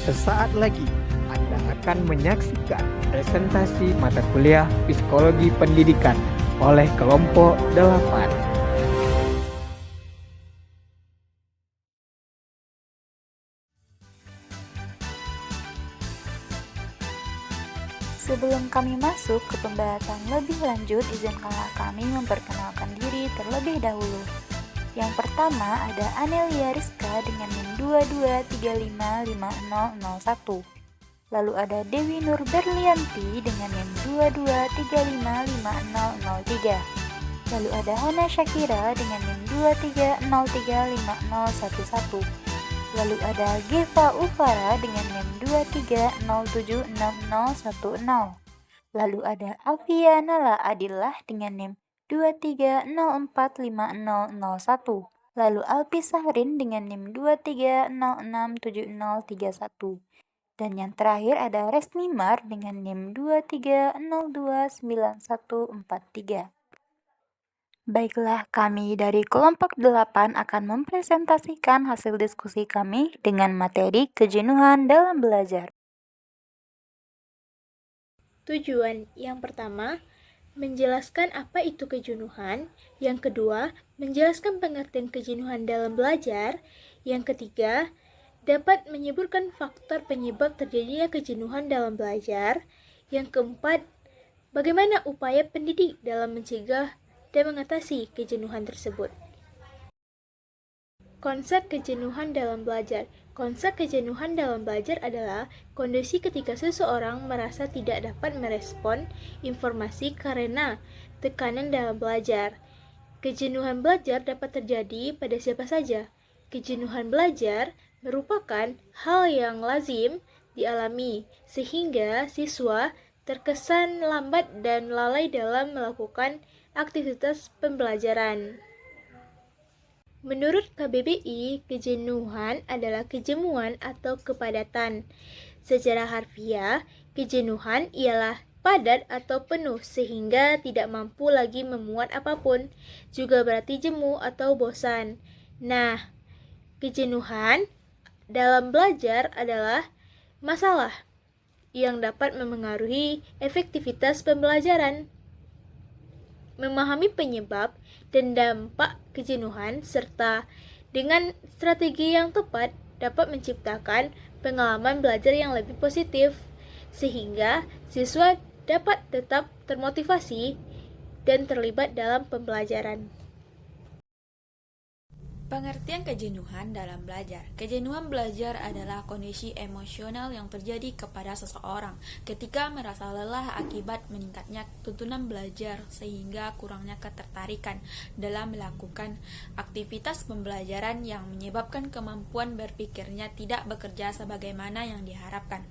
Sesaat lagi Anda akan menyaksikan presentasi mata kuliah Psikologi Pendidikan oleh kelompok 8. Sebelum kami masuk ke pembahasan lebih lanjut, izinkanlah kami memperkenalkan diri terlebih dahulu. Yang pertama ada Anelia Rizka dengan NIM 22355001. Lalu ada Dewi Nur Berlianti dengan NIM 22355003. Lalu ada Hana Syakira dengan NIM 23035011. Lalu ada Giva Ufara dengan NIM 23076010. Lalu ada Alfia Nala Adillah dengan NIM 23045001. Lalu Alpi Sahrin dengan NIM 23067031. Dan yang terakhir ada Resnimar dengan NIM 23029143. Baiklah, kami dari kelompok 8 akan mempresentasikan hasil diskusi kami dengan materi kejenuhan dalam belajar. Tujuan yang pertama, menjelaskan apa itu kejenuhan. Yang kedua, menjelaskan pengertian kejenuhan dalam belajar. Yang ketiga, dapat menyebutkan faktor penyebab terjadinya kejenuhan dalam belajar. Yang keempat, bagaimana upaya pendidik dalam mencegah dan mengatasi kejenuhan tersebut. Konsep kejenuhan dalam belajar. Konsep kejenuhan dalam belajar adalah kondisi ketika seseorang merasa tidak dapat merespon informasi karena tekanan dalam belajar. Kejenuhan belajar dapat terjadi pada siapa saja. Kejenuhan belajar merupakan hal yang lazim dialami, sehingga siswa terkesan lambat dan lalai dalam melakukan aktivitas pembelajaran. Menurut KBBI, kejenuhan adalah kejemuan atau kepadatan. Secara harfiah, kejenuhan ialah padat atau penuh sehingga tidak mampu lagi memuat apapun. Juga berarti jemu atau bosan. Nah, kejenuhan dalam belajar adalah masalah yang dapat memengaruhi efektivitas pembelajaran. Memahami penyebab dan dampak kejenuhan serta dengan strategi yang tepat dapat menciptakan pengalaman belajar yang lebih positif sehingga siswa dapat tetap termotivasi dan terlibat dalam pembelajaran. Pengertian kejenuhan dalam belajar. Kejenuhan belajar adalah kondisi emosional yang terjadi kepada seseorang ketika merasa lelah akibat meningkatnya tuntunan belajar sehingga kurangnya ketertarikan dalam melakukan aktivitas pembelajaran yang menyebabkan kemampuan berpikirnya tidak bekerja sebagaimana yang diharapkan.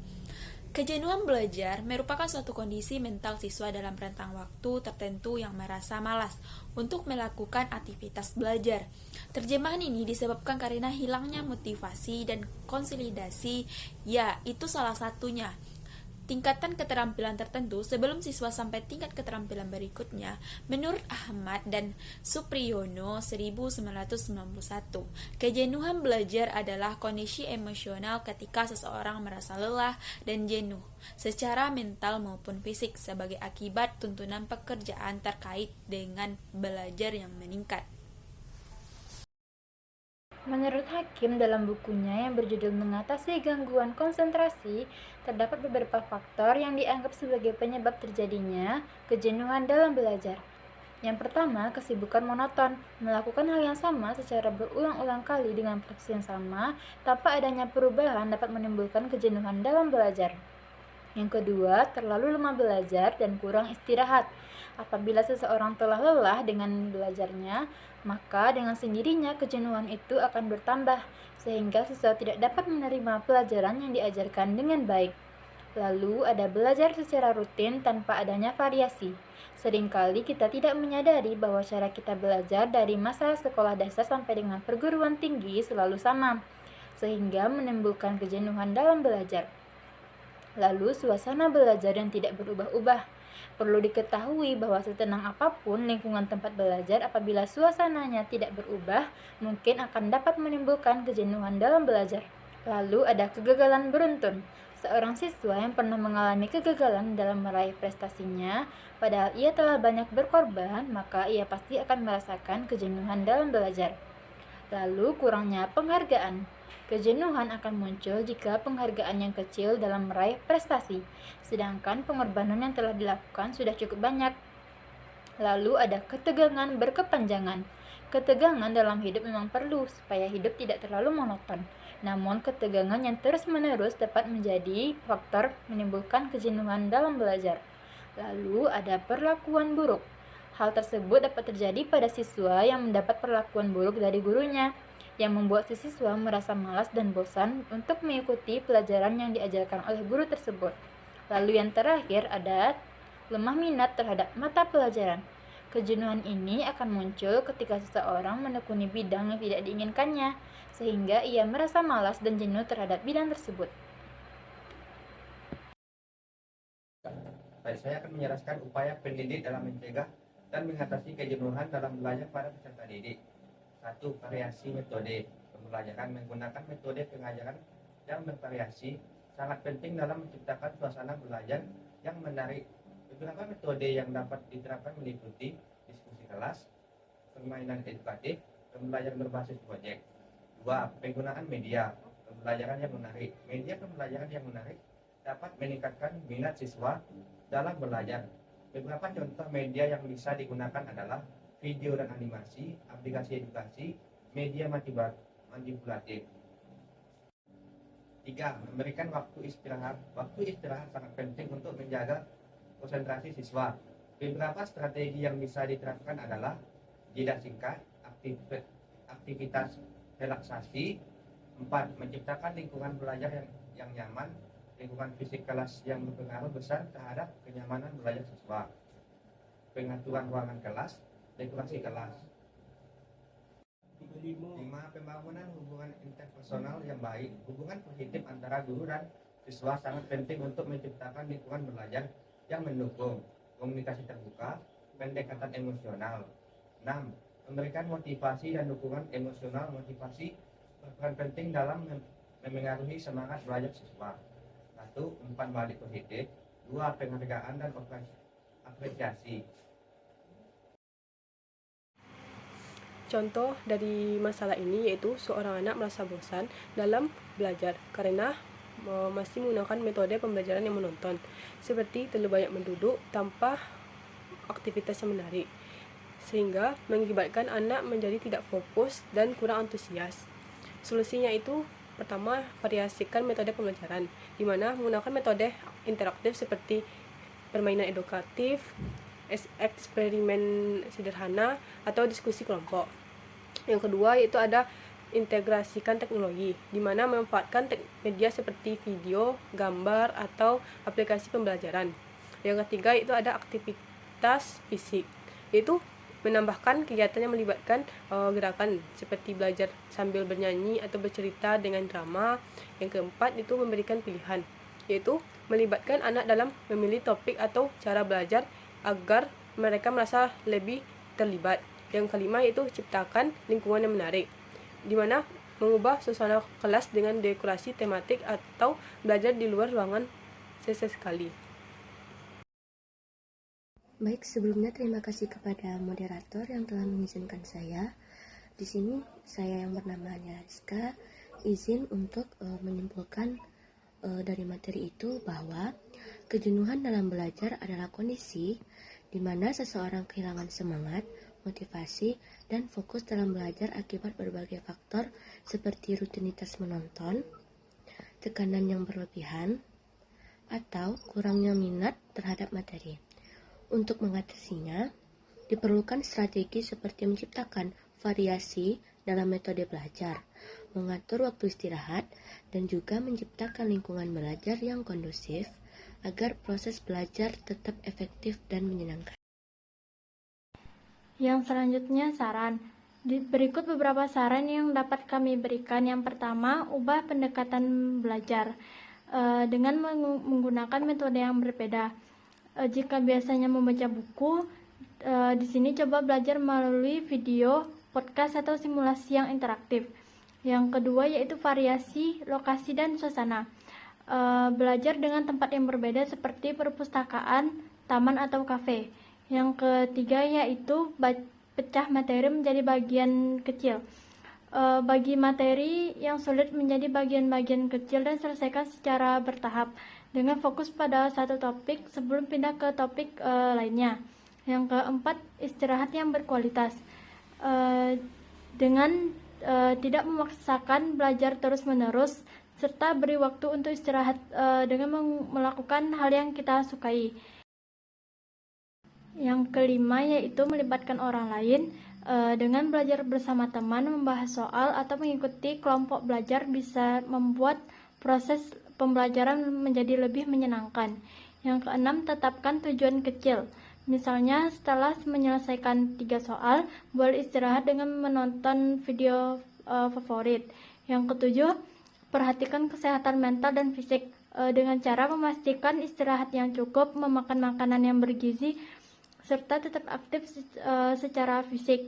Kejenuhan belajar merupakan suatu kondisi mental siswa dalam rentang waktu tertentu yang merasa malas untuk melakukan aktivitas belajar. Terjemahan ini disebabkan karena hilangnya motivasi dan konsolidasi, ya itu salah satunya. Tingkatan keterampilan tertentu sebelum siswa sampai tingkat keterampilan berikutnya, menurut Ahmad dan Supriyono 1991, kejenuhan belajar adalah kondisi emosional ketika seseorang merasa lelah dan jenuh secara mental maupun fisik sebagai akibat tuntunan pekerjaan terkait dengan belajar yang meningkat. Menurut Hakim dalam bukunya yang berjudul Mengatasi Gangguan Konsentrasi, terdapat beberapa faktor yang dianggap sebagai penyebab terjadinya kejenuhan dalam belajar. Yang pertama, kesibukan monoton. Melakukan hal yang sama secara berulang-ulang kali dengan proses yang sama tanpa adanya perubahan dapat menimbulkan kejenuhan dalam belajar. Yang kedua, terlalu lemah belajar dan kurang istirahat. Apabila seseorang telah lelah dengan belajarnya, maka dengan sendirinya kejenuhan itu akan bertambah, sehingga siswa tidak dapat menerima pelajaran yang diajarkan dengan baik. Lalu ada belajar secara rutin tanpa adanya variasi. Seringkali kita tidak menyadari bahwa cara kita belajar dari masa sekolah dasar sampai dengan perguruan tinggi selalu sama, sehingga menimbulkan kejenuhan dalam belajar. Lalu suasana belajar yang tidak berubah-ubah. Perlu diketahui bahwa setenang apapun lingkungan tempat belajar, apabila suasananya tidak berubah, mungkin akan dapat menimbulkan kejenuhan dalam belajar. Lalu ada kegagalan beruntun. Seorang siswa yang pernah mengalami kegagalan dalam meraih prestasinya, padahal ia telah banyak berkorban, maka ia pasti akan merasakan kejenuhan dalam belajar. Lalu kurangnya penghargaan. Kejenuhan akan muncul jika penghargaan yang kecil dalam meraih prestasi, sedangkan pengorbanan yang telah dilakukan sudah cukup banyak. Lalu ada ketegangan berkepanjangan. Ketegangan dalam hidup memang perlu supaya hidup tidak terlalu monoton. Namun ketegangan yang terus-menerus dapat menjadi faktor menimbulkan kejenuhan dalam belajar. Lalu ada perlakuan buruk. Hal tersebut dapat terjadi pada siswa yang mendapat perlakuan buruk dari gurunya, yang membuat si siswa merasa malas dan bosan untuk mengikuti pelajaran yang diajarkan oleh guru tersebut. Lalu yang terakhir ada lemah minat terhadap mata pelajaran. Kejenuhan ini akan muncul ketika seseorang menekuni bidang yang tidak diinginkannya, sehingga ia merasa malas dan jenuh terhadap bidang tersebut. Baik, saya akan menjelaskan upaya pendidik dalam mencegah dan mengatasi kejenuhan dalam belajar pada peserta didik. 1. Variasi metode pembelajaran. Menggunakan metode pengajaran yang bervariasi sangat penting dalam menciptakan suasana belajar yang menarik. Beberapa metode yang dapat diterapkan meliputi diskusi kelas, permainan edukatif, pembelajaran berbasis proyek. 2. Penggunaan media pembelajaran yang menarik. Media pembelajaran yang menarik dapat meningkatkan minat siswa dalam belajar. Beberapa contoh media yang bisa digunakan adalah video dan animasi, aplikasi edukasi, media manipulatif. 3. Memberikan waktu istirahat. Waktu istirahat sangat penting untuk menjaga konsentrasi siswa. Beberapa strategi yang bisa diterapkan adalah jeda singkat, aktivitas relaksasi. 4. Menciptakan lingkungan belajar yang nyaman. Lingkungan fisik kelas yang berpengaruh besar terhadap kenyamanan belajar siswa. Pengaturan ruangan kelas, dekorasi kelas. 5. Pembangunan hubungan interpersonal yang baik. Hubungan positif antara guru dan siswa sangat penting untuk menciptakan lingkungan belajar yang mendukung komunikasi terbuka, pendekatan emosional. 6. Memberikan motivasi dan dukungan emosional. Motivasi berperan penting dalam memengaruhi semangat belajar siswa. 1. Umpan balik positif. 2. Penghargaan dan apresiasi. Contoh dari masalah ini yaitu seorang anak merasa bosan dalam belajar karena masih menggunakan metode pembelajaran yang menonton, seperti terlalu banyak menduduk tanpa aktivitas yang menarik, sehingga mengakibatkan anak menjadi tidak fokus dan kurang antusias. Solusinya itu pertama, variasikan metode pembelajaran, di mana menggunakan metode interaktif seperti permainan edukatif, eksperimen sederhana, atau diskusi kelompok. Yang kedua yaitu ada integrasikan teknologi, di mana memanfaatkan media seperti video, gambar, atau aplikasi pembelajaran. Yang ketiga yaitu ada aktivitas fisik, yaitu menambahkan kegiatan yang melibatkan gerakan seperti belajar sambil bernyanyi atau bercerita dengan drama. Yang keempat itu memberikan pilihan, yaitu melibatkan anak dalam memilih topik atau cara belajar agar mereka merasa lebih terlibat. Yang kelima yaitu ciptakan lingkungan yang menarik, di mana mengubah suasana kelas dengan dekorasi tematik atau belajar di luar ruangan sesekali. Baik, sebelumnya terima kasih kepada moderator yang telah mengizinkan saya. Di sini saya yang bernama Rizka izin untuk menyimpulkan dari materi itu bahwa kejenuhan dalam belajar adalah kondisi di mana seseorang kehilangan semangat, motivasi, dan fokus dalam belajar akibat berbagai faktor seperti rutinitas menonton, tekanan yang berlebihan, atau kurangnya minat terhadap materi. Untuk mengatasinya, diperlukan strategi seperti menciptakan variasi dalam metode belajar, mengatur waktu istirahat, dan juga menciptakan lingkungan belajar yang kondusif agar proses belajar tetap efektif dan menyenangkan. Yang selanjutnya saran. Berikut beberapa saran yang dapat kami berikan. Yang pertama, ubah pendekatan belajar dengan menggunakan metode yang berbeda. Jika biasanya membaca buku, di sini coba belajar melalui video, podcast, atau simulasi yang interaktif. Yang kedua yaitu variasi lokasi dan suasana. Belajar dengan tempat yang berbeda seperti perpustakaan, taman atau kafe. Yang ketiga yaitu pecah materi menjadi bagian kecil. Bagi materi yang sulit menjadi bagian-bagian kecil dan selesaikan secara bertahap dengan fokus pada satu topik sebelum pindah ke topik lainnya. Yang keempat, istirahat yang berkualitas. Dengan tidak memaksakan belajar terus-menerus, serta beri waktu untuk istirahat dengan melakukan hal yang kita sukai. Yang kelima yaitu melibatkan orang lain. Dengan belajar bersama teman, membahas soal, atau mengikuti kelompok belajar bisa membuat proses pembelajaran menjadi lebih menyenangkan. Yang keenam, tetapkan tujuan kecil. Misalnya, setelah menyelesaikan 3 soal, boleh istirahat dengan menonton video favorit. Yang ketujuh, perhatikan kesehatan mental dan fisik dengan cara memastikan istirahat yang cukup, memakan makanan yang bergizi, serta tetap aktif secara fisik.